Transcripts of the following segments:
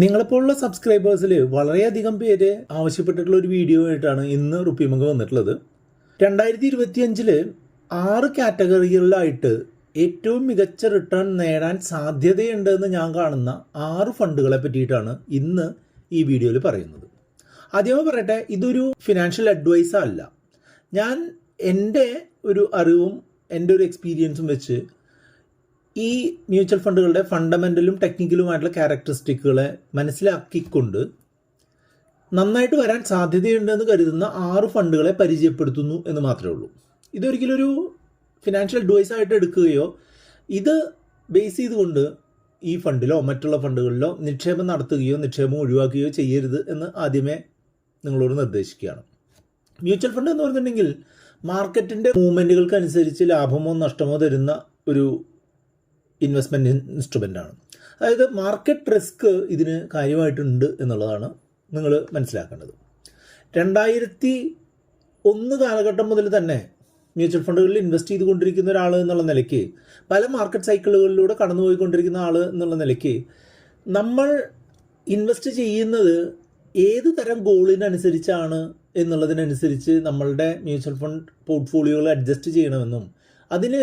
നിങ്ങളെപ്പോലുള്ള സബ്സ്ക്രൈബേഴ്സിൽ വളരെയധികം പേര് ആവശ്യപ്പെട്ടിട്ടുള്ള ഒരു വീഡിയോ ആയിട്ടാണ് ഇന്ന് റുപ്പിമംഗ് വന്നിട്ടുള്ളത്. 2025 6 കാറ്റഗറികളിലായിട്ട് ഏറ്റവും മികച്ച റിട്ടേൺ നേടാൻ സാധ്യതയുണ്ടെന്ന് ഞാൻ കാണുന്ന 6 ഫണ്ടുകളെ പറ്റിയിട്ടാണ് ഇന്ന് ഈ വീഡിയോയിൽ പറയുന്നത്. ആദ്യമേ പറയട്ടെ, ഇതൊരു ഫിനാൻഷ്യൽ അഡ്വൈസ് അല്ല. ഞാൻ എൻ്റെ ഒരു അറിവും എൻ്റെ ഒരു എക്സ്പീരിയൻസും വെച്ച് ഈ മ്യൂച്വൽ ഫണ്ടുകളുടെ ഫണ്ടമെൻ്റലും ടെക്നിക്കലുമായിട്ടുള്ള ക്യാരക്ടറിസ്റ്റിക്കുകളെ മനസ്സിലാക്കിക്കൊണ്ട് നന്നായിട്ട് വരാൻ സാധ്യതയുണ്ടെന്ന് കരുതുന്ന 6 ഫണ്ടുകളെ പരിചയപ്പെടുത്തുന്നു എന്ന് മാത്രമേ ഉള്ളൂ. ഇതൊരിക്കലും ഒരു ഫിനാൻഷ്യൽ അഡ്വൈസ് ആയിട്ട് എടുക്കുകയോ ഇത് ബേസ് ചെയ്തുകൊണ്ട് ഈ ഫണ്ടിലോ മറ്റുള്ള ഫണ്ടുകളിലോ നിക്ഷേപം നടത്തുകയോ നിക്ഷേപം ഒഴിവാക്കുകയോ ചെയ്യരുത് എന്ന് ആദ്യമേ നിങ്ങളോട് നിർദ്ദേശിക്കുകയാണ്. മ്യൂച്വൽ ഫണ്ട് എന്ന് പറഞ്ഞിട്ടുണ്ടെങ്കിൽ മാർക്കറ്റിൻ്റെ മൂവ്മെൻറ്റുകൾക്കനുസരിച്ച് ലാഭമോ നഷ്ടമോ തരുന്ന ഒരു ഇൻവെസ്റ്റ്മെൻറ്റ് ഇൻസ്ട്രുമെൻ്റാണ്. അതായത് മാർക്കറ്റ് റിസ്ക് ഇതിന് കാര്യമായിട്ടുണ്ട് എന്നുള്ളതാണ് നിങ്ങൾ മനസ്സിലാക്കേണ്ടത്. 2001 കാലഘട്ടം മുതൽ തന്നെ മ്യൂച്വൽ ഫണ്ടുകളിൽ ഇൻവെസ്റ്റ് ചെയ്തുകൊണ്ടിരിക്കുന്ന ഒരാൾ എന്നുള്ള നിലയ്ക്ക്, പല മാർക്കറ്റ് സൈക്കിളുകളിലൂടെ കടന്നുപോയിക്കൊണ്ടിരിക്കുന്ന ആൾ എന്നുള്ള നിലയ്ക്ക് നമ്മൾ ഇൻവെസ്റ്റ് ചെയ്യുന്നത് ഏത് തരം ഗോളിനനുസരിച്ചാണ് എന്നുള്ളതിനനുസരിച്ച് നമ്മളുടെ മ്യൂച്വൽ ഫണ്ട് പോർട്ട്ഫോളിയോകൾ അഡ്ജസ്റ്റ് ചെയ്യണമെന്നും അതിന്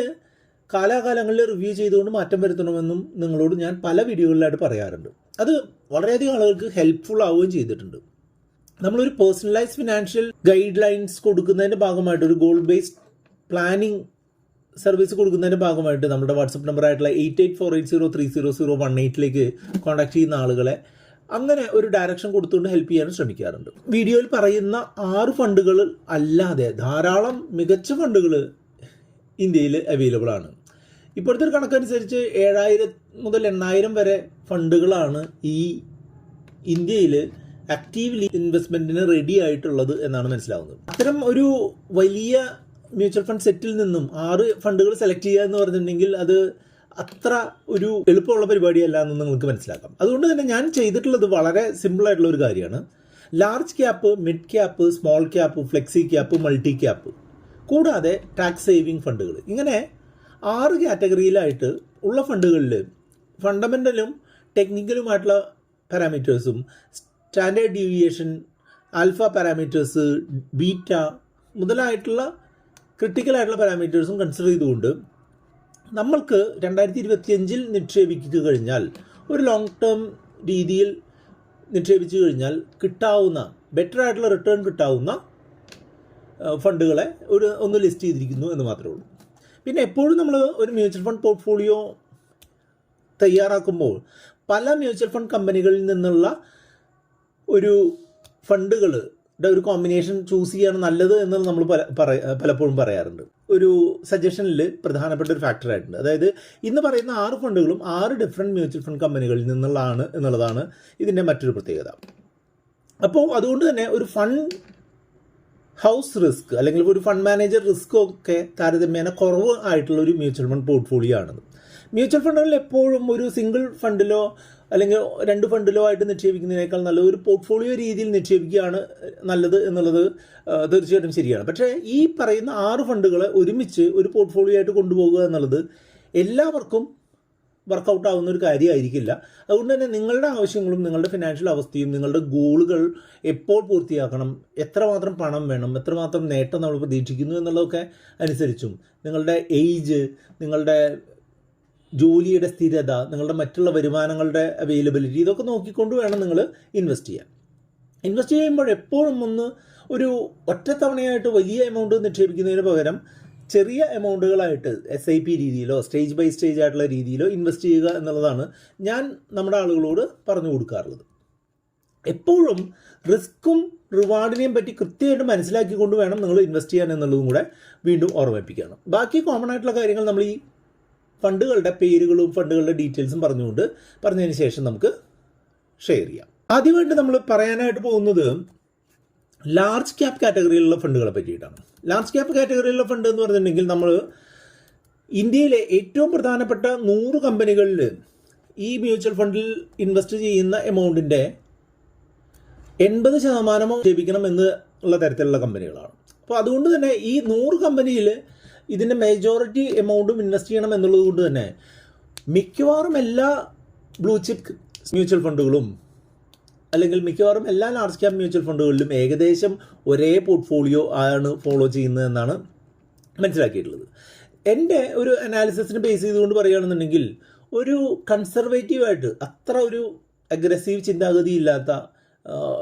കാലാകാലങ്ങളിൽ റിവ്യൂ ചെയ്തുകൊണ്ട് മാറ്റം വരുത്തണമെന്നും നിങ്ങളോട് ഞാൻ പല വീഡിയോകളിലായിട്ട് പറയാറുണ്ട്. അത് വളരെയധികം ആളുകൾക്ക് ഹെൽപ്ഫുൾ ആവുകയും ചെയ്തിട്ടുണ്ട്. നമ്മളൊരു പേഴ്സണലൈസ് ഫിനാൻഷ്യൽ ഗൈഡ് ലൈൻസ് കൊടുക്കുന്നതിൻ്റെ ഭാഗമായിട്ട്, ഒരു ഗോൾ ബേസ്ഡ് പ്ലാനിങ് സർവീസ് കൊടുക്കുന്നതിൻ്റെ ഭാഗമായിട്ട് നമ്മുടെ വാട്സപ്പ് നമ്പറായിട്ടുള്ള 8848030018 കോൺടാക്ട് ചെയ്യുന്ന ആളുകളെ അങ്ങനെ ഒരു ഡയറക്ഷൻ കൊടുത്തുകൊണ്ട് ഹെൽപ്പ് ചെയ്യാനും ശ്രമിക്കാറുണ്ട്. വീഡിയോയിൽ പറയുന്ന 6 ഫണ്ടുകൾ അല്ലാതെ ധാരാളം മികച്ച ഫണ്ടുകൾ ഇന്ത്യയിൽ അവൈലബിൾ ആണ്. ഇപ്പോഴത്തെ ഒരു കണക്കനുസരിച്ച് 7000 മുതൽ 8000 വരെ ഫണ്ടുകളാണ് ഈ ഇന്ത്യയിൽ ആക്റ്റീവ്ലി ഇൻവെസ്റ്റ്മെൻറ്റിന് റെഡി ആയിട്ടുള്ളത് എന്നാണ് മനസ്സിലാവുന്നത്. അത്തരം ഒരു വലിയ മ്യൂച്വൽ ഫണ്ട് സെറ്റിൽ നിന്നും 6 ഫണ്ടുകൾ സെലക്ട് ചെയ്യുക എന്ന് പറഞ്ഞിട്ടുണ്ടെങ്കിൽ അത് അത്ര ഒരു എളുപ്പമുള്ള പരിപാടിയല്ല എന്ന് നിങ്ങൾക്ക് മനസ്സിലാക്കാം. അതുകൊണ്ട് തന്നെ ഞാൻ ചെയ്തിട്ടുള്ളത് വളരെ സിമ്പിളായിട്ടുള്ള ഒരു കാര്യമാണ്. Large cap, mid cap, small cap, flexi cap, multi cap, കൂടാതെ ടാക്സ് സേവിങ് ഫണ്ടുകൾ, ഇങ്ങനെ 6 കാറ്റഗറിയിലായിട്ട് ഉള്ള ഫണ്ടുകളിൽ ഫണ്ടമെൻ്റലും ടെക്നിക്കലുമായിട്ടുള്ള പാരാമീറ്റേഴ്സും standard deviation, alpha parameters, beta മുതലായിട്ടുള്ള ക്രിട്ടിക്കലായിട്ടുള്ള പാരാമീറ്റേഴ്സും കൺസിഡർ ചെയ്തുകൊണ്ട് നമ്മൾക്ക് 2025 നിക്ഷേപിക്കുക കഴിഞ്ഞാൽ, ഒരു ലോങ് ടേം രീതിയിൽ നിക്ഷേപിച്ചു കഴിഞ്ഞാൽ കിട്ടാവുന്ന ബെറ്റർ ആയിട്ടുള്ള റിട്ടേൺ കിട്ടാവുന്ന ഫണ്ടുകളെ ഒന്ന് ലിസ്റ്റ് ചെയ്തിരിക്കുന്നു എന്ന് മാത്രമേ ഉള്ളൂ. പിന്നെ എപ്പോഴും നമ്മൾ ഒരു മ്യൂച്വൽ ഫണ്ട് പോർട്ട്ഫോളിയോ തയ്യാറാക്കുമ്പോൾ പല മ്യൂച്വൽ ഫണ്ട് കമ്പനികളിൽ നിന്നുള്ള ഒരു ഫണ്ടുകളുടെ ഒരു കോമ്പിനേഷൻ ചൂസ് ചെയ്യാണ് നല്ലത് എന്ന് നമ്മൾ പലപ്പോഴും പറയാറുണ്ട്. ഒരു സജഷനിൽ പ്രധാനപ്പെട്ട ഒരു ഫാക്ടറായിട്ടുണ്ട്. അതായത് ഇന്ന് പറയുന്ന 6 ഫണ്ടുകളും 6 ഡിഫറെൻറ്റ് മ്യൂച്വൽ ഫണ്ട് കമ്പനികളിൽ നിന്നുള്ളതാണ് എന്നുള്ളതാണ് ഇതിൻ്റെ മറ്റൊരു പ്രത്യേകത. അപ്പോൾ അതുകൊണ്ട് തന്നെ ഒരു ഫണ്ട് ഹൗസ് റിസ്ക് അല്ലെങ്കിൽ ഒരു ഫണ്ട് മാനേജർ റിസ്ക് ഒക്കെ താരതമ്യേന കുറവ് ആയിട്ടുള്ള ഒരു മ്യൂച്വൽ ഫണ്ട് പോർട്ട്ഫോളിയോ ആണത്. മ്യൂച്വൽ ഫണ്ടുകളിൽ എപ്പോഴും ഒരു സിംഗിൾ ഫണ്ടിലോ അല്ലെങ്കിൽ 2 ഫണ്ടിലോ ആയിട്ട് നിക്ഷേപിക്കുന്നതിനേക്കാൾ നല്ലത് ഒരു പോർട്ട്ഫോളിയോ രീതിയിൽ നിക്ഷേപിക്കുകയാണ് നല്ലത് എന്നുള്ളത് തീർച്ചയായിട്ടും ശരിയാണ്. പക്ഷേ ഈ പറയുന്ന 6 ഫണ്ടുകളെ ഒരുമിച്ച് ഒരു പോർട്ട്ഫോളിയോ ആയിട്ട് കൊണ്ടുപോകുക എന്നുള്ളത് എല്ലാവർക്കും വർക്കൗട്ട് ആവുന്ന ഒരു കാര്യമായിരിക്കില്ല. അതുകൊണ്ട് തന്നെ നിങ്ങളുടെ ആവശ്യങ്ങളും നിങ്ങളുടെ ഫിനാൻഷ്യൽ അവസ്ഥയും നിങ്ങളുടെ ഗോളുകൾ എപ്പോൾ പൂർത്തിയാക്കണം, എത്രമാത്രം പണം വേണം, എത്രമാത്രം നേട്ടം നമ്മൾ പ്രതീക്ഷിക്കുന്നു എന്നുള്ളതൊക്കെ അനുസരിച്ചും നിങ്ങളുടെ ഏജ്, നിങ്ങളുടെ ജോലിയുടെ സ്ഥിരത, നിങ്ങളുടെ മറ്റുള്ള വരുമാനങ്ങളുടെ അവൈലബിലിറ്റി, ഇതൊക്കെ നോക്കിക്കൊണ്ട് വേണം നിങ്ങൾ ഇൻവെസ്റ്റ് ചെയ്യാൻ. ഇൻവെസ്റ്റ് ചെയ്യുമ്പോൾ എപ്പോഴും ഒരു ഒറ്റത്തവണയായിട്ട് വലിയ എമൗണ്ട് നിക്ഷേപിക്കുന്നതിന് പകരം ചെറിയ എമൗണ്ടുകളായിട്ട് SIP രീതിയിലോ സ്റ്റേജ് ബൈ സ്റ്റേജ് ആയിട്ടുള്ള രീതിയിലോ ഇൻവെസ്റ്റ് ചെയ്യുക എന്നുള്ളതാണ് ഞാൻ നമ്മുടെ ആളുകളോട് പറഞ്ഞു കൊടുക്കാറുള്ളത്. എപ്പോഴും റിസ്ക്കും റിവാർഡിനെയും പറ്റി കൃത്യമായിട്ട് മനസ്സിലാക്കിക്കൊണ്ട് വേണം നിങ്ങൾ ഇൻവെസ്റ്റ് ചെയ്യാൻ എന്നുള്ളതും കൂടെ വീണ്ടും ഓർമ്മിപ്പിക്കുകയാണ്. ബാക്കി കോമൺ ആയിട്ടുള്ള കാര്യങ്ങൾ നമ്മൾ ഈ ഫണ്ടുകളുടെ പേരുകളും ഫണ്ടുകളുടെ ഡീറ്റെയിൽസും പറഞ്ഞതിന് ശേഷം നമുക്ക് ഷെയർ ചെയ്യാം. ആദ്യമായിട്ട് നമ്മൾ പറയാനായിട്ട് പോകുന്നത് ലാർജ് ക്യാപ്പ് കാറ്റഗറിയിലുള്ള ഫണ്ടുകളെ പറ്റിയിട്ടാണ്. ലാർജ് ക്യാപ്പ് കാറ്റഗറിയിലുള്ള ഫണ്ട് എന്ന് പറഞ്ഞിട്ടുണ്ടെങ്കിൽ നമ്മൾ ഇന്ത്യയിലെ ഏറ്റവും പ്രധാനപ്പെട്ട 100 കമ്പനികളിൽ ഈ മ്യൂച്വൽ ഫണ്ടിൽ ഇൻവെസ്റ്റ് ചെയ്യുന്ന എമൗണ്ടിൻ്റെ 80% നിക്ഷേപിക്കണം എന്നുള്ള തരത്തിലുള്ള കമ്പനികളാണ്. അപ്പോൾ അതുകൊണ്ട് തന്നെ ഈ 100 കമ്പനിയിൽ ഇതിൻ്റെ മേജോറിറ്റി എമൗണ്ടും ഇൻവെസ്റ്റ് ചെയ്യണം എന്നുള്ളത് കൊണ്ട് തന്നെ മിക്കവാറും എല്ലാ ബ്ലൂ ചിപ്പ് മ്യൂച്വൽ ഫണ്ടുകളും അല്ലെങ്കിൽ മിക്കവാറും എല്ലാ ലാർജ് ക്യാപ് മ്യൂച്വൽ ഫണ്ടുകളിലും ഏകദേശം ഒരേ പോർട്ട്ഫോളിയോ ആണ് ഫോളോ ചെയ്യുന്നതെന്നാണ് മനസ്സിലാക്കിയിട്ടുള്ളത്. എൻ്റെ ഒരു അനാലിസിസിന് ബേസ് ചെയ്തുകൊണ്ട് പറയുകയാണെന്നുണ്ടെങ്കിൽ ഒരു കൺസർവേറ്റീവായിട്ട് അത്ര ഒരു അഗ്രസീവ് ചിന്താഗതി ഇല്ലാത്ത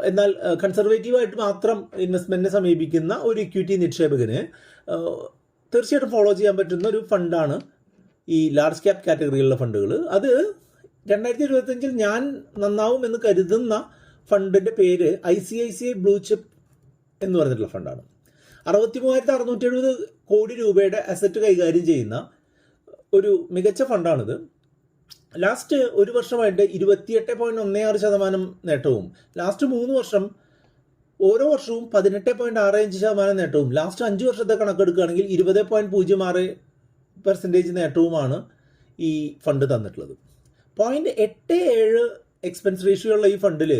എന്നാൽ കൺസർവേറ്റീവായിട്ട് മാത്രം ഇൻവെസ്റ്റ്മെൻറ്റിനെ സമീപിക്കുന്ന ഒരു ഇക്വിറ്റി നിക്ഷേപകന് തീർച്ചയായിട്ടും ഫോളോ ചെയ്യാൻ പറ്റുന്ന ഒരു ഫണ്ടാണ് ഈ ലാർജ് ക്യാപ് കാറ്റഗറിയിലുള്ള ഫണ്ടുകൾ. അത് 2025 ഞാൻ നന്നാവും എന്ന് കരുതുന്ന ഫണ്ടിൻ്റെ പേര് ICICI ബ്ലൂ ചിപ്പ് എന്ന് പറഞ്ഞിട്ടുള്ള ഫണ്ടാണ്. 63,670 കോടി രൂപയുടെ അസറ്റ് കൈകാര്യം ചെയ്യുന്ന ഒരു മികച്ച ഫണ്ടാണിത്. ലാസ്റ്റ് ഒരു വർഷമായിട്ട് 28.16% നേട്ടവും, ലാസ്റ്റ് 3 വർഷം ഓരോ വർഷവും 18.65% നേട്ടവും, ലാസ്റ്റ് 5 വർഷത്തെ കണക്കെടുക്കുകയാണെങ്കിൽ 20.06% നേട്ടവുമാണ് ഈ ഫണ്ട് തന്നിട്ടുള്ളത്. 0.87 എക്സ്പെൻസ് റേഷ്യോ ഉള്ള ഈ ഫണ്ടിൽ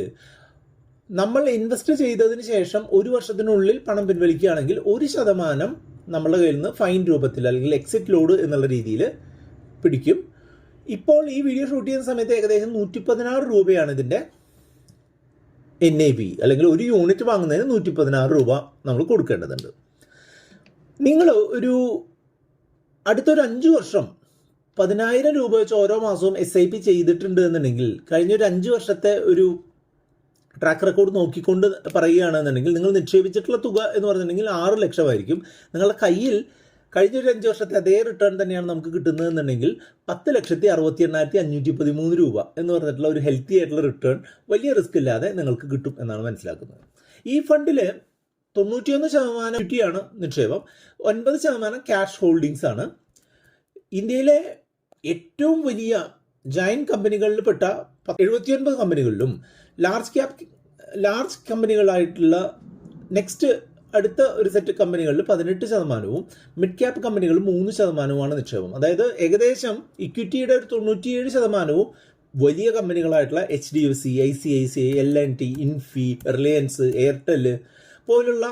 നമ്മൾ ഇൻവെസ്റ്റ് ചെയ്തതിന് ശേഷം ഒരു വർഷത്തിനുള്ളിൽ പണം പിൻവലിക്കുകയാണെങ്കിൽ 1% നമ്മളുടെ കയ്യിൽ നിന്ന് ഫൈൻ രൂപത്തിൽ അല്ലെങ്കിൽ എക്സിറ്റ് ലോഡ് എന്നുള്ള രീതിയിൽ പിടിക്കും. ഇപ്പോൾ ഈ വീഡിയോ ഷൂട്ട് ചെയ്യുന്ന സമയത്ത് ഏകദേശം 116 രൂപയാണ് ഇതിൻ്റെ NAV, അല്ലെങ്കിൽ ഒരു യൂണിറ്റ് വാങ്ങുന്നതിന് 116 രൂപ നമ്മൾ കൊടുക്കേണ്ടതുണ്ട്. നിങ്ങൾ ഒരു അടുത്തൊരു 5 വർഷം 10,000 രൂപ വെച്ച് ഓരോ മാസവും SIP ചെയ്തിട്ടുണ്ട് എന്നുണ്ടെങ്കിൽ കഴിഞ്ഞൊരു 5 വർഷത്തെ ഒരു ട്രാക്ക് റെക്കോർഡ് നോക്കിക്കൊണ്ട് പറയുകയാണെന്നുണ്ടെങ്കിൽ നിങ്ങൾ നിക്ഷേപിച്ചിട്ടുള്ള തുക എന്ന് പറഞ്ഞിട്ടുണ്ടെങ്കിൽ 6 ലക്ഷമായിരിക്കും. നിങ്ങളുടെ കയ്യിൽ കഴിഞ്ഞൊരു 5 വർഷത്തെ അതേ റിട്ടേൺ തന്നെയാണ് നമുക്ക് കിട്ടുന്നതെന്നുണ്ടെങ്കിൽ 10,68,513 രൂപ എന്ന് പറഞ്ഞിട്ടുള്ള ഒരു ഹെൽത്തി ആയിട്ടുള്ള റിട്ടേൺ വലിയ റിസ്ക് ഇല്ലാതെ നിങ്ങൾക്ക് കിട്ടും എന്നാണ് മനസ്സിലാക്കുന്നത്. ഈ ഫണ്ടിൽ 91% ഇക്വിറ്റിയാണ് നിക്ഷേപം, 9% ക്യാഷ് ഹോൾഡിങ്സ് ആണ്. ഇന്ത്യയിലെ ഏറ്റവും വലിയ ജയന്റ് കമ്പനികളിൽ പെട്ട 79 കമ്പനികളിലും ലാർജ് കമ്പനികളായിട്ടുള്ള നെക്സ്റ്റ് അടുത്ത ഒരു സെറ്റ് കമ്പനികളിൽ 18%, മിഡ് ക്യാപ് കമ്പനികൾ 3%മാണ് നിക്ഷേപം. അതായത് ഏകദേശം ഇക്വിറ്റിയുടെ ഒരു 97% വലിയ കമ്പനികളായിട്ടുള്ള HDFC, ICICI, L&T, ഇൻഫി, Reliance, Airtel പോലുള്ള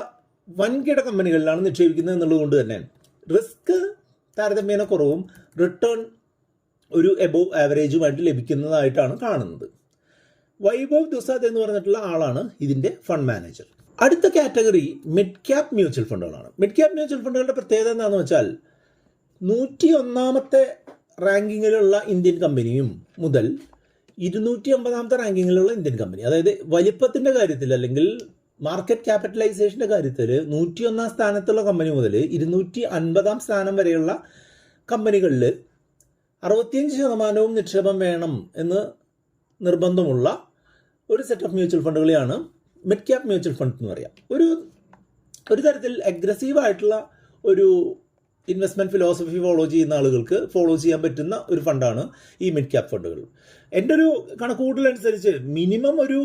വൻകിട കമ്പനികളിലാണ് നിക്ഷേപിക്കുന്നത് എന്നുള്ളത് കൊണ്ട് തന്നെ റിസ്ക് താരതമ്യേന കുറവും റിട്ടേൺ ഒരു എബോവ് ആവറേജുമായിട്ട് ലഭിക്കുന്നതായിട്ടാണ് കാണുന്നത്. വൈഭവ് ദുസാദ് എന്ന് പറഞ്ഞിട്ടുള്ള ആളാണ് ഇതിൻ്റെ ഫണ്ട് മാനേജർ. അടുത്ത കാറ്റഗറി മിഡ് ക്യാപ് മ്യൂച്വൽ ഫണ്ടുകളാണ്. മിഡ് ക്യാപ് മ്യൂച്വൽ ഫണ്ടുകളുടെ പ്രത്യേകത എന്താണെന്ന് വെച്ചാൽ 101ാമത്തെ റാങ്കിങ്ങിലുള്ള ഇന്ത്യൻ കമ്പനിയും മുതൽ 250ാമത്തെ റാങ്കിങ്ങിലുള്ള ഇന്ത്യൻ കമ്പനി, അതായത് വലിപ്പത്തിൻ്റെ കാര്യത്തിൽ അല്ലെങ്കിൽ മാർക്കറ്റ് ക്യാപിറ്റലൈസേഷൻ്റെ കാര്യത്തിൽ 101ാം സ്ഥാനത്തുള്ള കമ്പനി മുതൽ 250ാം സ്ഥാനം വരെയുള്ള കമ്പനികളിൽ 65% നിക്ഷേപം വേണം എന്ന് നിർബന്ധമുള്ള ഒരു സെറ്റ് ഓഫ് മ്യൂച്വൽ ഫണ്ടുകളെയാണ് മിഡ് ക്യാപ് മ്യൂച്വൽ ഫണ്ട് എന്ന് പറയാം. ഒരു തരത്തിൽ അഗ്രസീവായിട്ടുള്ള ഒരു ഇൻവെസ്റ്റ്മെൻറ്റ് ഫിലോസഫി ഫോളോ ചെയ്യുന്ന ആളുകൾക്ക് ഫോളോ ചെയ്യാൻ പറ്റുന്ന ഒരു ഫണ്ടാണ് ഈ മിഡ് ക്യാപ് ഫണ്ടുകൾ. എൻ്റെ ഒരു കണക്കുകൂട്ടലനുസരിച്ച് മിനിമം ഒരു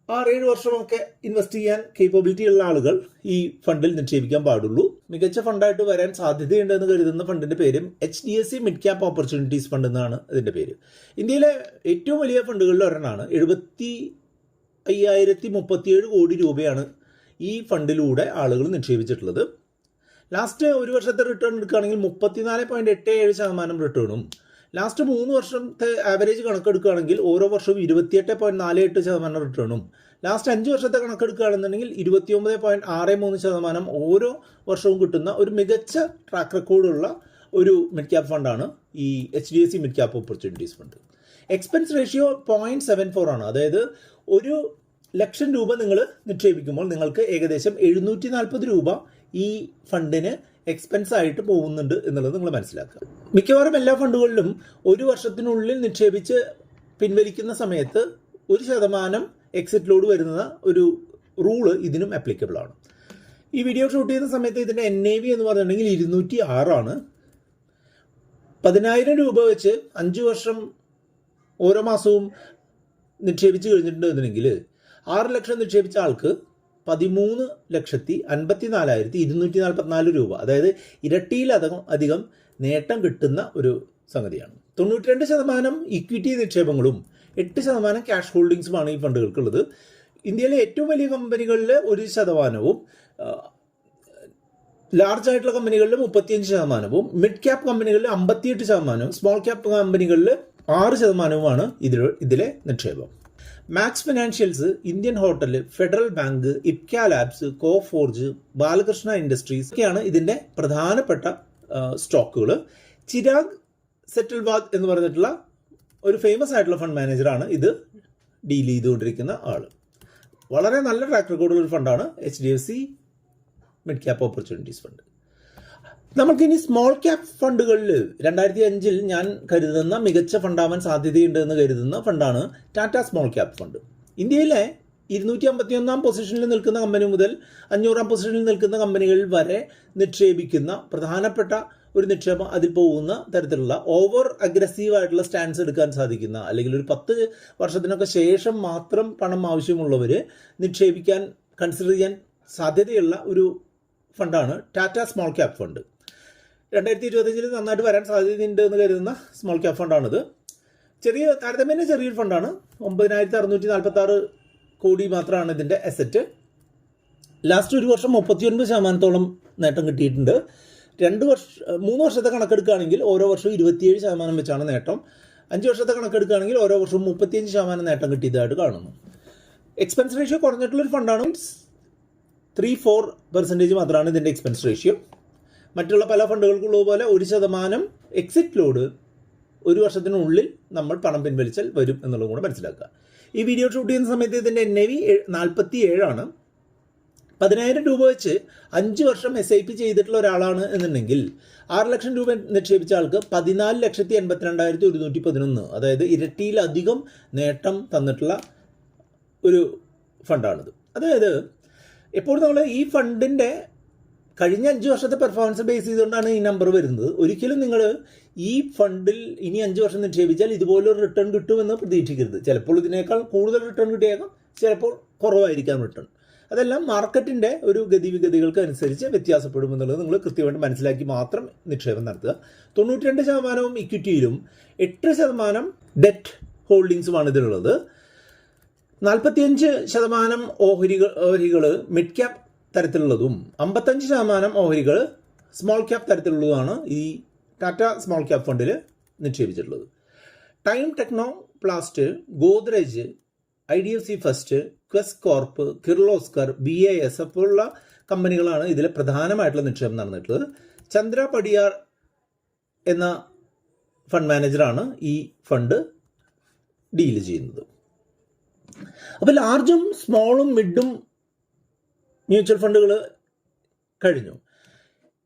6-7 വർഷമൊക്കെ ഇൻവെസ്റ്റ് ചെയ്യാൻ കേപ്പബിലിറ്റി ഉള്ള ആളുകൾ ഈ ഫണ്ടിൽ നിക്ഷേപിക്കാൻ പാടുള്ളൂ. മികച്ച ഫണ്ടായിട്ട് വരാൻ സാധ്യതയുണ്ടെന്ന് കരുതുന്ന ഫണ്ടിൻ്റെ പേരും HDFC mid cap opportunities fund എന്നാണ് ഇതിൻ്റെ പേര്. ഇന്ത്യയിലെ ഏറ്റവും വലിയ ഫണ്ടുകളിൽ ഒരെണ്ണമാണ്. 75,037 കോടി രൂപയാണ് ഈ ഫണ്ടിലൂടെ ആളുകൾ നിക്ഷേപിച്ചിട്ടുള്ളത്. ലാസ്റ്റ് ഒരു വർഷത്തെ റിട്ടേൺ എടുക്കുകയാണെങ്കിൽ 34.87% റിട്ടേണും, ലാസ്റ്റ് 3 വർഷത്തെ ആവറേജ് കണക്കെടുക്കുകയാണെങ്കിൽ ഓരോ വർഷവും 28.48% റിട്ടേണും, ലാസ്റ്റ് 5 വർഷത്തെ കണക്കെടുക്കുകയാണെന്നുണ്ടെങ്കിൽ 29.63% ഓരോ വർഷവും കിട്ടുന്ന ഒരു മികച്ച ട്രാക്ക് റെക്കോർഡുള്ള ഒരു മിഡ് ക്യാപ് ഫണ്ടാണ് ഈ HDFC mid cap opportunities fund. Expense ratio 0.74 ആണ്. അതായത് 1,00,000 രൂപ നിങ്ങൾ നിക്ഷേപിക്കുമ്പോൾ നിങ്ങൾക്ക് ഏകദേശം 740 രൂപ ഈ ഫണ്ടിന് എക്സ്പെൻസ് ആയിട്ട് പോകുന്നുണ്ട് എന്നുള്ളത് നിങ്ങൾ മനസ്സിലാക്കുക. മിക്കവാറും എല്ലാ ഫണ്ടുകളിലും ഒരു വർഷത്തിനുള്ളിൽ നിക്ഷേപിച്ച് പിൻവലിക്കുന്ന സമയത്ത് 1% എക്സിറ്റ് ലോഡ് വരുന്ന ഒരു റൂള് ഇതിനും ആപ്ലിക്കബിൾ ആണ്. ഈ വീഡിയോ ഷൂട്ട് ചെയ്യുന്ന സമയത്ത് ഇതിൻ്റെ NAV എന്ന് പറഞ്ഞിട്ടുണ്ടെങ്കിൽ 206 ആണ്. 10,000 രൂപ വെച്ച് 5 വർഷം ഓരോ മാസവും നിക്ഷേപിച്ച് കഴിഞ്ഞിട്ടുണ്ടെന്നുണ്ടെങ്കിൽ 6 ലക്ഷം നിക്ഷേപിച്ച ആൾക്ക് 13,54,244 രൂപ, അതായത് ഇരട്ടിയിലധികം നേട്ടം കിട്ടുന്ന ഒരു സംഗതിയാണ്. 92% ഇക്വിറ്റി നിക്ഷേപങ്ങളും 8% ക്യാഷ് ഹോൾഡിങ്സുമാണ് ഈ ഫണ്ടുകൾക്കുള്ളത്. ഇന്ത്യയിലെ ഏറ്റവും വലിയ കമ്പനികളിൽ 1%, ലാർജ് ആയിട്ടുള്ള കമ്പനികളിൽ 35%, മിഡ് ക്യാപ് കമ്പനികളിൽ 58%, സ്മോൾ ക്യാപ് കമ്പനികളിൽ 6%മാണ് ഇതിലെ നിക്ഷേപം. Max Financials, Indian Hotel, Federal Bank, Ipca Labs, Coforge, Balakrishna Industries ഒക്കെയാണ് ഇതിൻ്റെ പ്രധാനപ്പെട്ട സ്റ്റോക്കുകൾ. ചിരാഗ് സെറ്റിൽവാദ് എന്ന് പറഞ്ഞിട്ടുള്ള ഒരു ഫേമസ് ആയിട്ടുള്ള ഫണ്ട് മാനേജറാണ് ഇത് ഡീൽ ചെയ്തുകൊണ്ടിരിക്കുന്ന ആൾ. വളരെ നല്ല ട്രാക്ക് റെക്കോർഡുള്ള ഒരു ഫണ്ടാണ് HDFC mid cap opportunities fund. നമുക്കിനി സ്മോൾ ക്യാപ്പ് ഫണ്ടുകളിൽ 2005 ഞാൻ കരുതുന്ന മികച്ച ഫണ്ടാവാൻ സാധ്യതയുണ്ട് എന്ന് കരുതുന്ന ഫണ്ടാണ് ടാറ്റ സ്മോൾ ക്യാപ്പ് ഫണ്ട്. ഇന്ത്യയിലെ 251 പൊസിഷനിൽ നിൽക്കുന്ന കമ്പനി മുതൽ 500 പൊസിഷനിൽ നിൽക്കുന്ന കമ്പനികളിൽ വരെ നിക്ഷേപിക്കുന്ന പ്രധാനപ്പെട്ട ഒരു നിക്ഷേപം അതിൽ പോകുന്ന തരത്തിലുള്ള ഓവർ അഗ്രസീവ് ആയിട്ടുള്ള സ്റ്റാൻസ് എടുക്കാൻ സാധിക്കുന്ന, അല്ലെങ്കിൽ ഒരു 10 വർഷത്തിനൊക്കെ ശേഷം മാത്രം പണം ആവശ്യമുള്ളവർ നിക്ഷേപിക്കാൻ കൺസിഡർ ചെയ്യാൻ സാധ്യതയുള്ള ഒരു ഫണ്ടാണ് ടാറ്റ സ്മോൾ ക്യാപ്പ് ഫണ്ട്. 2025 നന്നായിട്ട് വരാൻ സാധ്യതയുണ്ട് എന്ന് കരുതുന്ന സ്മോൾ ക്യാപ്പ് ഫണ്ടാണിത്. താരതമ്യേന ചെറിയൊരു ഫണ്ടാണ്. 9646 കോടി മാത്രമാണ് ഇതിൻ്റെ അസറ്റ്. ലാസ്റ്റ് ഒരു വർഷം 39% നേട്ടം കിട്ടിയിട്ടുണ്ട്. 3 വർഷത്തെ കണക്കെടുക്കുകയാണെങ്കിൽ ഓരോ വർഷവും 27% വെച്ചാണ് നേട്ടം. 5 വർഷത്തെ കണക്കെടുക്കുകയാണെങ്കിൽ ഓരോ വർഷവും 35% നേട്ടം കിട്ടിയതായിട്ട് കാണുന്നു. Expense ratio കുറഞ്ഞിട്ടുള്ളൊരു ഫണ്ടാണ്. 3-4% മാത്രമാണ് ഇതിൻ്റെ എക്സ്പെൻസ് റേഷ്യോ. മറ്റുള്ള പല ഫണ്ടുകൾക്കുള്ളതുപോലെ 1% എക്സിറ്റ് ലോഡ് ഒരു വർഷത്തിനുള്ളിൽ നമ്മൾ പണം പിൻവലിച്ചാൽ വരും എന്നുള്ളതും കൂടെ മനസ്സിലാക്കുക. ഈ വീഡിയോ ഷൂട്ട് ചെയ്യുന്ന സമയത്ത് ഇതിൻ്റെ NAV 47 10,000 രൂപ വെച്ച് 5 വർഷം SIP ചെയ്തിട്ടുള്ള ഒരാളാണ് എന്നുണ്ടെങ്കിൽ 6 ലക്ഷം രൂപ നിക്ഷേപിച്ച ആൾക്ക് 14,82,111, അതായത് ഇരട്ടിയിലധികം നേട്ടം തന്നിട്ടുള്ള ഒരു ഫണ്ടാണിത്. അതായത് എപ്പോഴും നമ്മൾ ഈ ഫണ്ടിൻ്റെ കഴിഞ്ഞ 5 വർഷത്തെ പെർഫോമൻസ് ബേസ് ചെയ്തുകൊണ്ടാണ് ഈ നമ്പർ വരുന്നത്. ഒരിക്കലും നിങ്ങൾ ഈ ഫണ്ടിൽ ഇനി 5 വർഷം നിക്ഷേപിച്ചാൽ ഇതുപോലൊരു റിട്ടേൺ കിട്ടുമെന്ന് പ്രതീക്ഷിക്കരുത്. ചിലപ്പോൾ ഇതിനേക്കാൾ കൂടുതൽ റിട്ടേൺ കിട്ടിയേക്കാം, ചിലപ്പോൾ കുറവായിരിക്കാം റിട്ടേൺ. അതെല്ലാം മാർക്കറ്റിൻ്റെ ഒരു ഗതിവിഗതികൾക്ക് അനുസരിച്ച് വ്യത്യാസപ്പെടുമെന്നുള്ളത് നിങ്ങൾ കൃത്യമായിട്ട് മനസ്സിലാക്കി മാത്രം നിക്ഷേപം നടത്തുക. 92% ഇക്വിറ്റിയിലും 8% ഡെറ്റ് ഹോൾഡിങ്സുമാണ് ഇതിലുള്ളത്. 45% ഓഹരികൾ മിഡ് ക്യാപ്പ് തരത്തിലുള്ളതും 55% ഓഹരികൾ സ്മോൾ ക്യാപ്പ് തരത്തിലുള്ളതുമാണ് ഈ ടാറ്റ സ്മോൾ ക്യാപ്പ് ഫണ്ടിൽ നിക്ഷേപിച്ചിട്ടുള്ളത്. Time Technoplast, Godrej, IDFC First, Quest Corp, Kirloskar, BASF പോലുള്ള കമ്പനികളാണ് ഇതിലെ പ്രധാനമായിട്ടുള്ള നിക്ഷേപം നടന്നിട്ടുള്ളത്. ചന്ദ്ര പടിയാർ എന്ന ഫണ്ട് മാനേജറാണ് ഈ ഫണ്ട് ഡീൽ ചെയ്യുന്നത്. അപ്പോൾ ലാർജും സ്മോളും മിഡും മ്യൂച്വൽ ഫണ്ടുകൾ കഴിഞ്ഞു.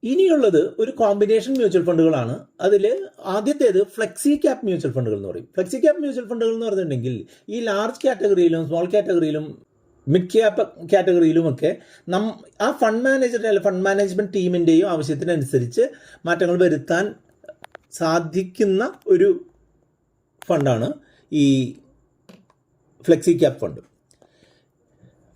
ഇനിയുള്ളത് ഒരു കോമ്പിനേഷൻ മ്യൂച്വൽ ഫണ്ടുകളാണ്. അതിൽ ആദ്യത്തേത് ഫ്ലെക്സി ക്യാപ്പ് മ്യൂച്വൽ ഫണ്ടുകൾ എന്ന് പറയും. ഫ്ലെക്സി ക്യാപ്പ് മ്യൂച്വൽ ഫണ്ടുകൾ എന്ന് പറഞ്ഞിട്ടുണ്ടെങ്കിൽ ഈ ലാർജ് കാറ്റഗറിയിലും സ്മോൾ കാറ്റഗറിയിലും മിഡ് ക്യാപ്പ് കാറ്റഗറിയിലുമൊക്കെ ആ ഫണ്ട് മാനേജറിൻ്റെ അല്ലെങ്കിൽ ഫണ്ട് മാനേജ്മെൻറ്റ് ടീമിൻ്റെയും ആവശ്യത്തിനനുസരിച്ച് മാറ്റങ്ങൾ വരുത്താൻ സാധിക്കുന്ന ഒരു ഫണ്ടാണ് ഈ flexi cap fund.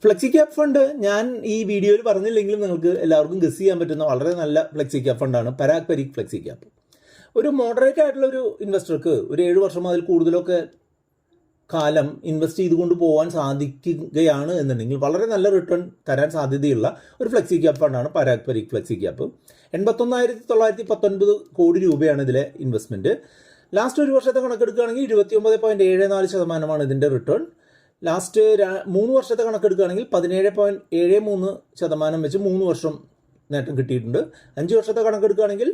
Flexi cap fund ഞാൻ ഈ വീഡിയോയിൽ പറഞ്ഞില്ലെങ്കിലും നിങ്ങൾക്ക് എല്ലാവർക്കും ഗസ് ചെയ്യാൻ പറ്റുന്ന വളരെ നല്ല ഫ്ലെക്സി ക്യാപ്പ് ഫണ്ടാണ് പരാഗ് പരീഖ് ഫ്ലെക്സി ക്യാപ്പ്. ഒരു മോഡറേറ്റ് ആയിട്ടുള്ള ഒരു ഇൻവെസ്റ്റർക്ക് ഒരു 7 വർഷം അതിൽ കൂടുതലൊക്കെ കാലം ഇൻവെസ്റ്റ് ചെയ്തുകൊണ്ട് പോകാൻ സാധിക്കുകയാണ് എന്നുണ്ടെങ്കിൽ വളരെ നല്ല റിട്ടേൺ തരാൻ സാധ്യതയുള്ള ഒരു ഫ്ലെക്സി ക്യാപ്പ് ഫണ്ടാണ് പരാഗ് പരീഖ് ഫ്ലെക്സി ക്യാപ്പ്. 81,919 കോടി രൂപയാണ് ഇതിലെ ഇൻവെസ്റ്റ്മെൻറ്റ്. ലാസ്റ്റ് ഒരു വർഷത്തെ കണക്കെടുക്കുകയാണെങ്കിൽ 29.74% ഇതിൻ്റെ റിട്ടേൺ. ലാസ്റ്റ് 3 വർഷത്തെ കണക്കെടുക്കുകയാണെങ്കിൽ 17.73% വെച്ച് 3 വർഷം നേട്ടം കിട്ടിയിട്ടുണ്ട്. 5 വർഷത്തെ കണക്കെടുക്കുകയാണെങ്കിൽ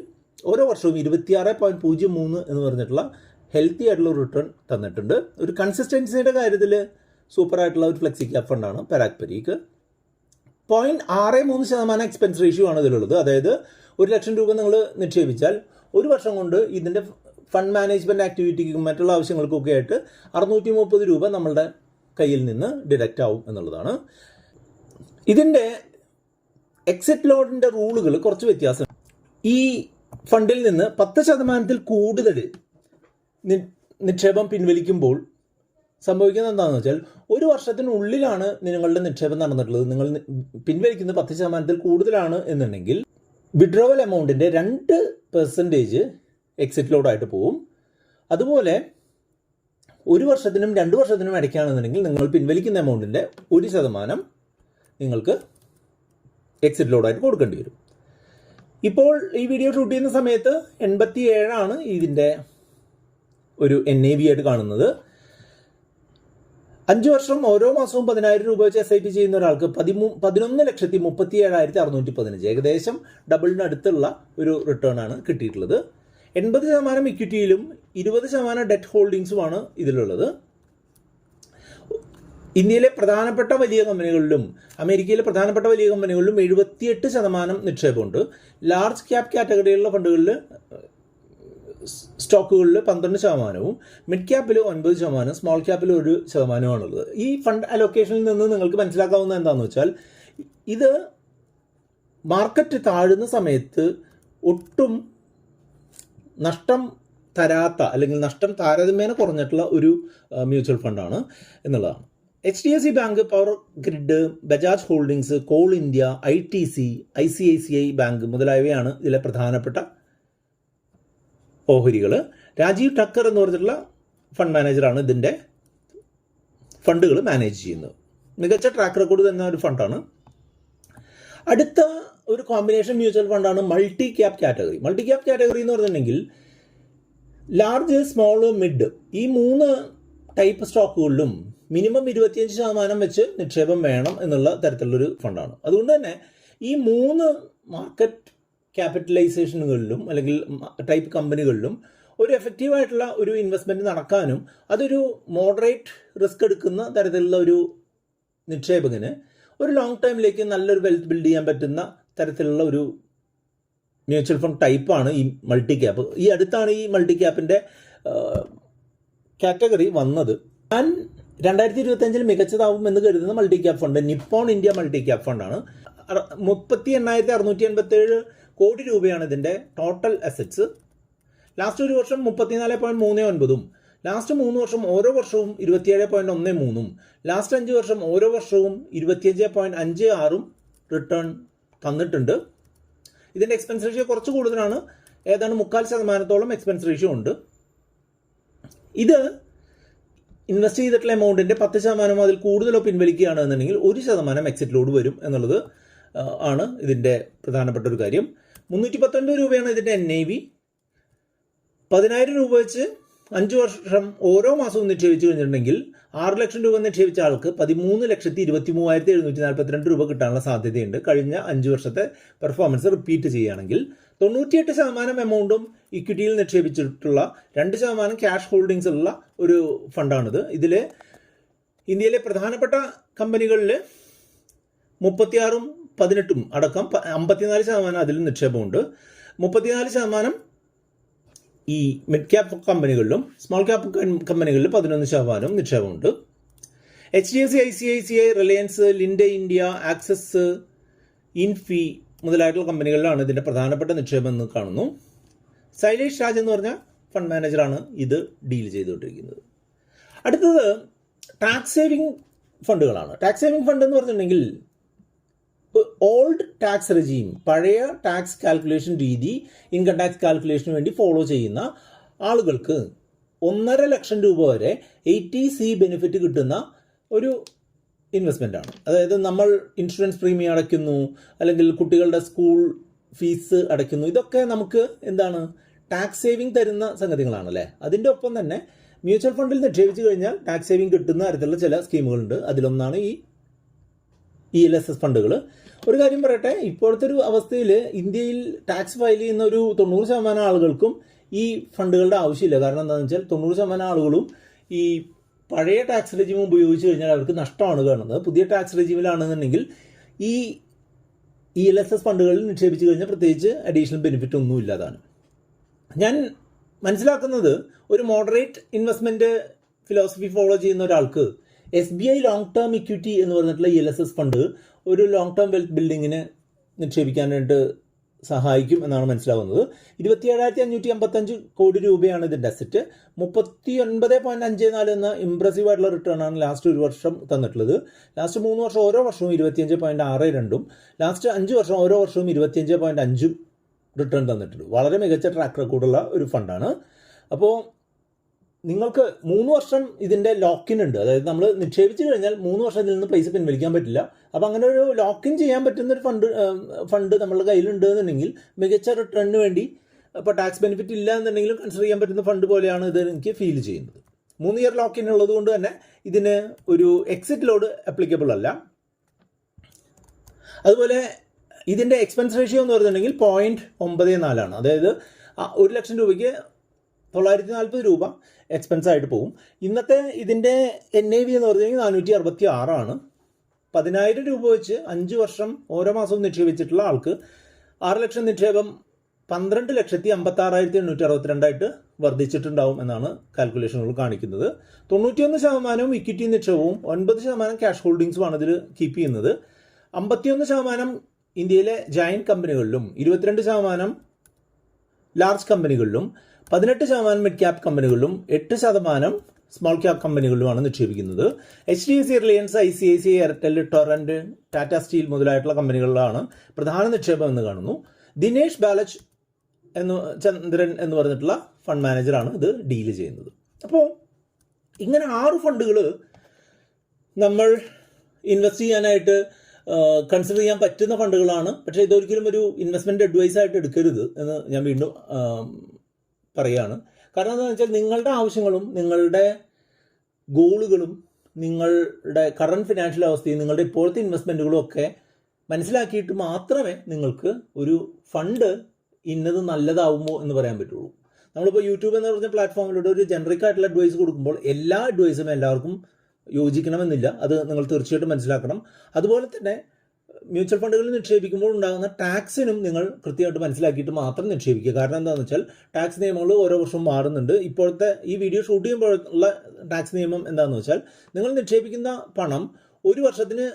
ഓരോ വർഷവും 26.03 എന്ന് പറഞ്ഞിട്ടുള്ള ഹെൽത്തി ആയിട്ടുള്ള റിട്ടേൺ തന്നിട്ടുണ്ട്. ഒരു കൺസിസ്റ്റൻസിയുടെ കാര്യത്തിൽ സൂപ്പറായിട്ടുള്ള ഒരു ഫ്ലെക്സി ക്യാപ്പ് ഫണ്ടാണ് പരാഗ് പരീഖ്. 0.63% എക്സ്പെൻസ് റേഷ്യോ ആണ് ഇതിലുള്ളത്. അതായത് 1 ലക്ഷം രൂപ നിങ്ങൾ നിക്ഷേപിച്ചാൽ ഒരു വർഷം കൊണ്ട് ഇതിൻ്റെ ഫണ്ട് മാനേജ്മെൻറ്റ് ആക്ടിവിറ്റിക്കും മറ്റുള്ള ആവശ്യങ്ങൾക്കൊക്കെ ആയിട്ട് 630 രൂപ നമ്മളുടെ കയ്യിൽ നിന്ന് ഡിഡക്റ്റ് ആവും എന്നുള്ളതാണ്. ഇതിൻ്റെ എക്സിറ്റ് ലോഡിൻ്റെ റൂളുകൾ കുറച്ച് വ്യത്യാസം. ഈ ഫണ്ടിൽ നിന്ന് 10% കൂടുതൽ നിക്ഷേപം പിൻവലിക്കുമ്പോൾ സംഭവിക്കുന്നത് എന്താണെന്ന് വെച്ചാൽ ഒരു വർഷത്തിനുള്ളിലാണ് നിങ്ങളുടെ നിക്ഷേപം നടന്നിട്ടുള്ളത്, നിങ്ങൾ പിൻവലിക്കുന്നത് 10% കൂടുതലാണ് എന്നുണ്ടെങ്കിൽ വിഡ്രോവൽ എമൗണ്ടിൻ്റെ 2% എക്സിറ്റ് ലോഡായിട്ട് പോവും. അതുപോലെ 1 വർഷത്തിനും 2 വർഷത്തിനും ഇടയ്ക്കാണെന്നുണ്ടെങ്കിൽ നിങ്ങൾ പിൻവലിക്കുന്ന എമൗണ്ടിൻ്റെ 1% നിങ്ങൾക്ക് എക്സിറ്റ് ലോഡായിട്ട് കൊടുക്കേണ്ടി വരും. ഇപ്പോൾ ഈ വീഡിയോ ഷൂട്ട് ചെയ്യുന്ന സമയത്ത് 87 ഇതിൻ്റെ ഒരു NAV ആയിട്ട് കാണുന്നത്. 5 വർഷം ഓരോ മാസവും 10,000 രൂപ വെച്ച് SIP ചെയ്യുന്ന ഒരാൾക്ക് 11,37,615 ഏകദേശം ഡബിളിന് അടുത്തുള്ള ഒരു റിട്ടേൺ ആണ് കിട്ടിയിട്ടുള്ളത്. 80% ഇക്വിറ്റിയിലും 20% ഡെറ്റ് ഹോൾഡിങ്സുമാണ് ഇതിലുള്ളത്. ഇന്ത്യയിലെ പ്രധാനപ്പെട്ട വലിയ കമ്പനികളിലും അമേരിക്കയിലെ പ്രധാനപ്പെട്ട വലിയ കമ്പനികളിലും 78% നിക്ഷേപമുണ്ട്. ലാർജ് ക്യാപ് കാറ്റഗറിയിലുള്ള ഫണ്ടുകളിൽ സ്റ്റോക്കുകളിൽ 12%, മിഡ് ക്യാപ്പിൽ 9%, സ്മോൾ ക്യാപ്പിൽ 1%ആണുള്ളത്. ഈ ഫണ്ട് അലോക്കേഷനിൽ നിന്ന് നിങ്ങൾക്ക് മനസ്സിലാക്കാവുന്ന എന്താണെന്ന് വെച്ചാൽ ഇത് മാർക്കറ്റ് താഴുന്ന സമയത്ത് ഒട്ടും നഷ്ടം തരാത്ത അല്ലെങ്കിൽ നഷ്ടം താരതമ്യേന കുറഞ്ഞിട്ടുള്ള ഒരു മ്യൂച്വൽ ഫണ്ടാണ് എന്നുള്ളതാണ്. HDFC bank, power grid, Bajaj holdings, call India, ITC, ICICI bank മുതലായവയാണ് ഇതിലെ പ്രധാനപ്പെട്ട ഓഹരികൾ. രാജീവ് ടക്കർ എന്ന് പറഞ്ഞിട്ടുള്ള ഫണ്ട് മാനേജറാണ് ഇതിൻ്റെ ഫണ്ടുകൾ മാനേജ് ചെയ്യുന്നത്. മികച്ച ട്രാക്ക് റെക്കോർഡ് തന്നെ ഒരു ഫണ്ടാണ്. അടുത്ത ഒരു കോമ്പിനേഷൻ മ്യൂച്വൽ ഫണ്ടാണ് multi cap category. Multi cap category എന്ന് പറഞ്ഞിട്ടുണ്ടെങ്കിൽ ലാർജ്, സ്മോൾ, മിഡ് ഈ 3 ടൈപ്പ് സ്റ്റോക്കുകളിലും മിനിമം 25% വെച്ച് നിക്ഷേപം വേണം എന്നുള്ള തരത്തിലുള്ളൊരു ഫണ്ടാണ്. അതുകൊണ്ട് തന്നെ ഈ 3 മാർക്കറ്റ് ക്യാപിറ്റലൈസേഷനുകളിലും അല്ലെങ്കിൽ ടൈപ്പ് കമ്പനികളിലും ഒരു എഫക്റ്റീവായിട്ടുള്ള ഒരു ഇൻവെസ്റ്റ്മെൻറ്റ് നടക്കാനും അതൊരു മോഡറേറ്റ് റിസ്ക് എടുക്കുന്ന തരത്തിലുള്ള ഒരു നിക്ഷേപകന് ഒരു ലോങ് ടൈമിലേക്ക് നല്ലൊരു വെൽത്ത് ബിൽഡ് ചെയ്യാൻ പറ്റുന്ന തരത്തിലുള്ള ഒരു മ്യൂച്വൽ ഫണ്ട് ടൈപ്പാണ് ഈ മൾട്ടി ക്യാപ്പ്. ഈ അടുത്താണ് ഈ മൾട്ടി ക്യാപ്പിൻ്റെ കാറ്റഗറി വന്നത്. ഞാൻ 2025 മികച്ചതാവും എന്ന് കരുതുന്ന multi cap fund Nippon India multi cap ഫണ്ടാണ്. 38,687 കോടി രൂപയാണ് ഇതിൻ്റെ ടോട്ടൽ അസറ്റ്സ്. ലാസ്റ്റ് ഒരു വർഷം 34.39, ലാസ്റ്റ് 3 വർഷം ഓരോ വർഷവും 27.13, ലാസ്റ്റ് 5 വർഷം ഓരോ വർഷവും 25.56 റിട്ടേൺ തന്നിട്ടുണ്ട്. ഇതിൻ്റെ എക്സ്പെൻസ് റേഷ്യോ കുറച്ച് കൂടുതലാണ്, ഏതാണ്ട് 3/4% എക്സ്പെൻസ് റേഷ്യോ ഉണ്ട്. ഇത് ഇൻവെസ്റ്റ് ചെയ്തിട്ടുള്ള എമൗണ്ടിൻ്റെ 10% അതിൽ കൂടുതലോ പിൻവലിക്കുകയാണ് എന്നുണ്ടെങ്കിൽ 1% എക്സിറ്റ് ലോഡ് വരും എന്നുള്ളത് ആണ് ഇതിൻ്റെ പ്രധാനപ്പെട്ട ഒരു കാര്യം. 319 രൂപയാണ് ഇതിൻ്റെ NAV. 10,000 രൂപ വെച്ച് 5 വർഷം ഓരോ മാസവും നിക്ഷേപിച്ചു കഴിഞ്ഞിട്ടുണ്ടെങ്കിൽ 6 ലക്ഷം രൂപ നിക്ഷേപിച്ച ആൾക്ക് 13,23,742 രൂപ കിട്ടാനുള്ള സാധ്യതയുണ്ട്. കഴിഞ്ഞ 5 വർഷത്തെ പെർഫോമൻസ് റിപ്പീറ്റ് ചെയ്യുകയാണെങ്കിൽ 98% എമൗണ്ടും ഇക്വിറ്റിയിൽ നിക്ഷേപിച്ചിട്ടുള്ള 2% ക്യാഷ് ഹോൾഡിങ്സ് ഉള്ള ഒരു ഫണ്ടാണിത്. ഇതിൽ ഇന്ത്യയിലെ പ്രധാനപ്പെട്ട കമ്പനികളിൽ 36ഉം 18ഉം അടക്കം 54% അതിൽ നിക്ഷേപമുണ്ട്. 34% ഈ മിഡ് ക്യാപ് കമ്പനികളിലും സ്മോൾ ക്യാപ് കമ്പനികളിലും 11% നിക്ഷേപമുണ്ട്. HDFC, ICICI, Reliance, Linde India, Axis, Infy മുതലായിട്ടുള്ള കമ്പനികളിലാണ് ഇതിൻ്റെ പ്രധാനപ്പെട്ട നിക്ഷേപം എന്ന് കാണുന്നു. ശൈലേഷ് രാജ് എന്ന് പറഞ്ഞ ഫണ്ട് മാനേജറാണ് ഇത് ഡീൽ ചെയ്തുകൊണ്ടിരിക്കുന്നത്. അടുത്തത് ടാക്സ് സേവിങ് ഫണ്ടുകളാണ്. ടാക്സ് സേവിങ് ഫണ്ട് എന്ന് പറഞ്ഞിട്ടുണ്ടെങ്കിൽ ഓൾഡ് ടാക്സ് റെജീം, പഴയ ടാക്സ് കാൽക്കുലേഷൻ രീതി ഇൻകം ടാക്സ് കാൽക്കുലേഷന് വേണ്ടി ഫോളോ ചെയ്യുന്ന ആളുകൾക്ക് 1.5 ലക്ഷം രൂപ വരെ 80C ബെനിഫിറ്റ് കിട്ടുന്ന ഒരു ഇൻവെസ്റ്റ്മെൻ്റ് ആണ്. അതായത് നമ്മൾ ഇൻഷുറൻസ് പ്രീമിയം അടയ്ക്കുന്നു, അല്ലെങ്കിൽ കുട്ടികളുടെ സ്കൂൾ ഫീസ് അടയ്ക്കുന്നു. ഇതൊക്കെ നമുക്ക് എന്താണ് ടാക്സ് സേവിങ് തരുന്ന സംഗതികളാണല്ലേ. അതിൻ്റെ ഒപ്പം തന്നെ മ്യൂച്വൽ ഫണ്ടിൽ നിക്ഷേപിച്ച് കഴിഞ്ഞാൽ ടാക്സ് സേവിങ് കിട്ടുന്ന തരത്തിലുള്ള ചില സ്കീമുകളുണ്ട്. അതിലൊന്നാണ് ഈ ELSS ഫണ്ടുകൾ. ഒരു കാര്യം പറയട്ടെ, ഇപ്പോഴത്തെ ഒരു അവസ്ഥയിൽ ഇന്ത്യയിൽ ടാക്സ് ഫയൽ ചെയ്യുന്ന ഒരു 90% ആളുകൾക്കും ഈ ഫണ്ടുകളുടെ ആവശ്യമില്ല. കാരണം എന്താണെന്ന് വെച്ചാൽ 90% ആളുകളും ഈ പഴയ ടാക്സ് റെജീം ഉപയോഗിച്ച് കഴിഞ്ഞാൽ അവർക്ക് നഷ്ടമാണ് കാണുന്നത്. പുതിയ ടാക്സ് റെജീമിലാണെന്നുണ്ടെങ്കിൽ ഈ ELSS ഫണ്ടുകളിൽ നിക്ഷേപിച്ച് കഴിഞ്ഞാൽ പ്രത്യേകിച്ച് അഡീഷണൽ ബെനിഫിറ്റ് ഒന്നും ഇല്ലാതാണ്. ഞാൻ മനസ്സിലാക്കുന്നത് ഒരു മോഡറേറ്റ് ഇൻവെസ്റ്റ്മെൻറ്റ് ഫിലോസഫി ഫോളോ ചെയ്യുന്ന ഒരാൾക്ക് SBI ലോങ് ടേം ഇക്വിറ്റി എന്ന് പറഞ്ഞിട്ടുള്ള ELSS ഫണ്ട് ഒരു ലോങ് ടേം വെൽത്ത് ബിൽഡിങ്ങിന് നിക്ഷേപിക്കാനായിട്ട് സഹായിക്കും എന്നാണ് മനസ്സിലാവുന്നത്. 27,555 കോടി രൂപയാണ് ഇതിൻ്റെ അസറ്റ്. 39.54 എന്ന ഇംപ്രസീവ് ആയിട്ടുള്ള റിട്ടേൺ ആണ് ലാസ്റ്റ് ഒരു വർഷം തന്നിട്ടുള്ളത്. ലാസ്റ്റ് 3 വർഷം ഓരോ വർഷവും 25.62, ലാസ്റ്റ് 5 വർഷം ഓരോ വർഷവും 25.5 റിട്ടേൺ തന്നിട്ടുണ്ട്. വളരെ മികച്ച ട്രാക്ക് റെക്കോർഡുള്ള ഒരു ഫണ്ടാണ്. അപ്പോൾ നിങ്ങൾക്ക് 3 വർഷം ഇതിൻ്റെ ലോക്കിൻ ഉണ്ട്. അതായത് നമ്മൾ നിക്ഷേപിച്ച് കഴിഞ്ഞാൽ 3 വർഷം ഇതിൽ നിന്ന് പൈസ പിൻവലിക്കാൻ പറ്റില്ല. അപ്പോൾ അങ്ങനെ ഒരു ലോക്കിൻ ചെയ്യാൻ പറ്റുന്ന ഒരു ഫണ്ട് നമ്മളുടെ കയ്യിലുണ്ട് എന്നുണ്ടെങ്കിൽ മികച്ച റിട്ടേണിന് വേണ്ടി, ഇപ്പോൾ ടാക്സ് ബെനിഫിറ്റ് ഇല്ല എന്നുണ്ടെങ്കിലും കൺസിഡർ ചെയ്യാൻ പറ്റുന്ന ഫണ്ട് പോലെയാണ് ഇത് എനിക്ക് ഫീൽ ചെയ്യുന്നത്. 3 ഇയർ ലോക്കിൻ ഉള്ളത് കൊണ്ട് തന്നെ ഇതിന് ഒരു എക്സിറ്റ് ലോഡ് അപ്ലിക്കബിൾ അല്ല. അതുപോലെ ഇതിൻ്റെ എക്സ്പെൻസ് റേഷ്യോ എന്ന് പറഞ്ഞിട്ടുണ്ടെങ്കിൽ 0.94 അതായത് 1 ലക്ഷം രൂപയ്ക്ക് 940 രൂപ എക്സ്പെൻസ് ആയിട്ട് പോകും. ഇന്നത്തെ ഇതിൻ്റെ NAV എന്ന് പറഞ്ഞിട്ടുണ്ടെങ്കിൽ 466 10,000 രൂപ വെച്ച് 5 വർഷം ഓരോ മാസവും നിക്ഷേപിച്ചിട്ടുള്ള ആൾക്ക് 6 ലക്ഷം നിക്ഷേപം 12,56,862 വർദ്ധിച്ചിട്ടുണ്ടാവും എന്നാണ് കാൽക്കുലേഷനുകൾ കാണിക്കുന്നത്. 91% ഇക്വിറ്റി നിക്ഷേപവും 9% ക്യാഷ് ഹോൾഡിങ്സുമാണ് ഇതിൽ കീപ്പ് ചെയ്യുന്നത്. 51% ഇന്ത്യയിലെ ജയന്റ് കമ്പനികളിലും 22% ലാർജ് കമ്പനികളിലും 18% മിഡ് ക്യാപ് കമ്പനികളിലും 8% സ്മോൾ ക്യാപ് കമ്പനികളിലുമാണ് നിക്ഷേപിക്കുന്നത്. HDFC, Reliance, ICICI, Airtel, Torrent, Tata steel മുതലായിട്ടുള്ള കമ്പനികളിലാണ് പ്രധാന നിക്ഷേപം എന്ന് കാണുന്നു. ദിനേഷ് ബാലച്ച് ചന്ദ്രൻ എന്ന് പറഞ്ഞിട്ടുള്ള ഫണ്ട് മാനേജറാണ് ഇത് ഡീൽ ചെയ്യുന്നത്. അപ്പോൾ ഇങ്ങനെ 6 ഫണ്ടുകൾ നമ്മൾ ഇൻവെസ്റ്റ് ചെയ്യാനായിട്ട് കൺസിഡർ ചെയ്യാൻ പറ്റുന്ന ഫണ്ടുകളാണ്. പക്ഷേ ഇതൊരിക്കലും ഒരു ഇൻവെസ്റ്റ്മെൻറ്റ് അഡ്വൈസ് ആയിട്ട് എടുക്കരുത് എന്ന് ഞാൻ വീണ്ടും പറയുകയാണ്. കാരണം എന്താണെന്ന് വെച്ചാൽ നിങ്ങളുടെ ആവശ്യങ്ങളും നിങ്ങളുടെ ഗോളുകളും നിങ്ങളുടെ കറണ്ട് ഫിനാൻഷ്യൽ അവസ്ഥയും നിങ്ങളുടെ ഇപ്പോഴത്തെ ഇൻവെസ്റ്റ്മെൻറ്റുകളും ഒക്കെ മനസ്സിലാക്കിയിട്ട് മാത്രമേ നിങ്ങൾക്ക് ഒരു ഫണ്ട് ഇന്നത് നല്ലതാവുമോ എന്ന് പറയാൻ പറ്റുള്ളൂ. നമ്മളിപ്പോൾ യൂട്യൂബ് എന്ന് പറഞ്ഞ പ്ലാറ്റ്ഫോമിലൂടെ ഒരു ജനറിക് ആയിട്ടുള്ള അഡ്വൈസ് കൊടുക്കുമ്പോൾ എല്ലാ അഡ്വൈസും എല്ലാവർക്കും യോജിക്കണമെന്നില്ല. അത് നിങ്ങൾ തീർച്ചയായിട്ടും മനസ്സിലാക്കണം. അതുപോലെ തന്നെ മ്യൂച്വൽ ഫണ്ടുകളിൽ നിക്ഷേപിക്കുമ്പോൾ ഉണ്ടാകുന്ന ടാക്സിനും നിങ്ങൾ കൃത്യമായിട്ട് മനസ്സിലാക്കിയിട്ട് മാത്രം നിക്ഷേപിക്കുക. കാരണം എന്താണെന്ന് വെച്ചാൽ ടാക്സ് നിയമങ്ങൾ ഓരോ വർഷവും മാറുന്നുണ്ട്. ഇപ്പോഴത്തെ ഈ വീഡിയോ ഷൂട്ട് ചെയ്യുമ്പോഴുള്ള ടാക്സ് നിയമം എന്താണെന്ന് വെച്ചാൽ നിങ്ങൾ നിക്ഷേപിക്കുന്ന പണം 1 വർഷത്തിന്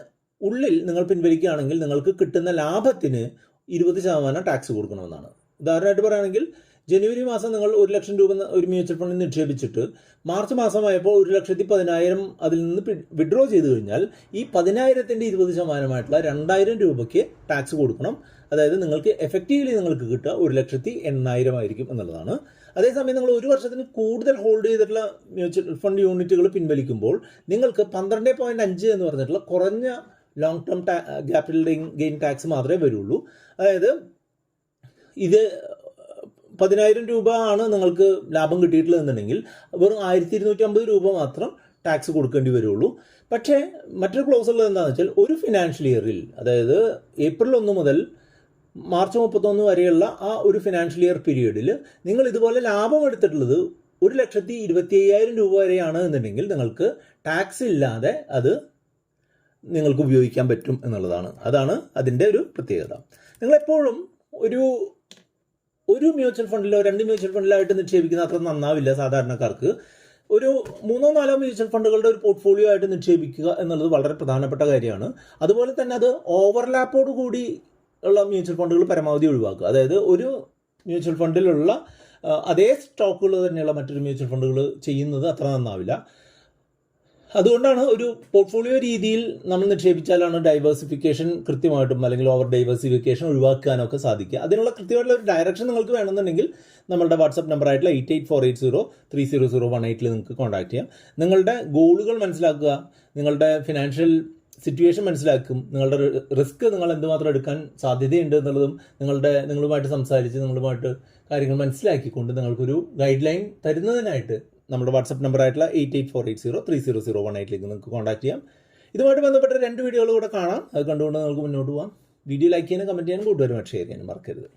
ഉള്ളിൽ നിങ്ങൾ പിൻവലിക്കുകയാണെങ്കിൽ നിങ്ങൾക്ക് കിട്ടുന്ന ലാഭത്തിന് 20% ടാക്സ് കൊടുക്കണമെന്നാണ്. ഉദാഹരണമായിട്ട് പറയുകയാണെങ്കിൽ ജനുവരി മാസം നിങ്ങൾ 1 ലക്ഷം രൂപ ഒരു മ്യൂച്വൽ ഫണ്ടിൽ നിക്ഷേപിച്ചിട്ട് മാർച്ച് മാസമായപ്പോൾ 1,10,000 അതിൽ നിന്ന് വിഡ്രോ ചെയ്ത് കഴിഞ്ഞാൽ ഈ 10,000-ൻ്റെ 20% 2,000 രൂപയ്ക്ക് ടാക്സ് കൊടുക്കണം. അതായത് നിങ്ങൾക്ക് എഫക്റ്റീവ്ലി നിങ്ങൾക്ക് കിട്ടുക 1,80,000 ആയിരിക്കും എന്നുള്ളതാണ്. അതേസമയം നിങ്ങൾ 1 വർഷത്തിന് കൂടുതൽ ഹോൾഡ് ചെയ്തിട്ടുള്ള മ്യൂച്വൽ ഫണ്ട് യൂണിറ്റുകൾ പിൻവലിക്കുമ്പോൾ നിങ്ങൾക്ക് 12.5 എന്ന് പറഞ്ഞിട്ടുള്ള കുറഞ്ഞ long term capital gain tax മാത്രമേ വരുള്ളൂ. അതായത് ഇത് 10,000 രൂപ ആണ് നിങ്ങൾക്ക് ലാഭം കിട്ടിയിട്ടുള്ളതെന്നുണ്ടെങ്കിൽ വെറും 1,250 രൂപ മാത്രം ടാക്സ് കൊടുക്കേണ്ടി വരുള്ളൂ. പക്ഷേ മറ്റൊരു ക്ലോസ് ഉള്ളത് എന്താണെന്ന് വെച്ചാൽ ഒരു ഫിനാൻഷ്യൽ ഇയറിൽ, അതായത് ഏപ്രിൽ 1 മുതൽ മാർച്ച് 31 വരെയുള്ള ആ ഒരു ഫിനാൻഷ്യൽ ഇയർ പീരീഡിൽ നിങ്ങൾ ഇതുപോലെ ലാഭം എടുത്തിട്ടുള്ളത് 1,25,000 രൂപ വരെയാണ് എന്നുണ്ടെങ്കിൽ നിങ്ങൾക്ക് ടാക്സ് ഇല്ലാതെ അത് നിങ്ങൾക്ക് ഉപയോഗിക്കാൻ പറ്റും എന്നുള്ളതാണ്. അതാണ് അതിൻ്റെ ഒരു പ്രത്യേകത. നിങ്ങളെപ്പോഴും ഒരു മ്യൂച്വൽ ഫണ്ടിലോ 2 മ്യൂച്വൽ ഫണ്ടിലായിട്ട് നിക്ഷേപിക്കുന്ന അത്ര നന്നാവില്ല. സാധാരണക്കാർക്ക് ഒരു 3-4 മ്യൂച്വൽ ഫണ്ടുകളുടെ ഒരു പോർട്ട്ഫോളിയോ ആയിട്ട് നിക്ഷേപിക്കുക എന്നുള്ളത് വളരെ പ്രധാനപ്പെട്ട കാര്യമാണ്. അതുപോലെ തന്നെ അത് ഓവർലാപ്പോട് കൂടി ഉള്ള മ്യൂച്വൽ ഫണ്ടുകൾ പരമാവധി ഒഴിവാക്കുക. അതായത് ഒരു മ്യൂച്വൽ ഫണ്ടിലുള്ള അതേ സ്റ്റോക്കുകൾ തന്നെയുള്ള മറ്റൊരു മ്യൂച്വൽ ഫണ്ടുകൾ ചെയ്യുന്നത് അത്ര നന്നാവില്ല. അതുകൊണ്ടാണ് ഒരു പോർട്ട്ഫോളിയോ രീതിയിൽ നമ്മൾ നിക്ഷേപിച്ചാലാണ് ഡൈവേഴ്സിഫിക്കേഷൻ കൃത്യമായിട്ടും അല്ലെങ്കിൽ ഓവർ ഡൈവേഴ്സിഫിക്കേഷൻ ഒഴിവാക്കാനൊക്കെ സാധിക്കുക. അതിനുള്ള കൃത്യമായിട്ടുള്ള ഒരു ഡയറക്ഷൻ നിങ്ങൾക്ക് വേണമെന്നുണ്ടെങ്കിൽ നമ്മളുടെ വാട്സപ്പ് നമ്പറായിട്ടുള്ള 8848030018 നിങ്ങൾക്ക് കോൺടാക്ട് ചെയ്യാം. നിങ്ങളുടെ ഗോളുകൾ മനസ്സിലാക്കുക, നിങ്ങളുടെ ഫിനാൻഷ്യൽ സിറ്റുവേഷൻ മനസ്സിലാക്കും, നിങ്ങളുടെ റിസ്ക് നിങ്ങൾ എന്തുമാത്രം എടുക്കാൻ സാധ്യതയുണ്ട് എന്നുള്ളതും നിങ്ങളുമായിട്ട് സംസാരിച്ച് നിങ്ങളുമായിട്ട് കാര്യങ്ങൾ മനസ്സിലാക്കിക്കൊണ്ട് നിങ്ങൾക്കൊരു ഗൈഡ് ലൈൻ തരുന്നതിനായിട്ട് നമ്മുടെ വാട്സപ്പ് നമ്പറായിട്ടുള്ള 8848030018 നിങ്ങൾക്ക് കോൺടാക്ട് ചെയ്യാം. ഇതുമായിട്ട് ബന്ധപ്പെട്ട 2 വീഡിയോകൾ കൂടെ കാണാം. അത് കണ്ടുകൊണ്ട് നിങ്ങൾക്ക് മുന്നോട്ട് പോകാം. വീഡിയോ ലൈക്ക് ചെയ്യാനും കമൻറ്റ് ചെയ്യാനും കൂട്ടുകാരുമായിട്ട് ഷെയർ ചെയ്യാനും മറക്കരുത്.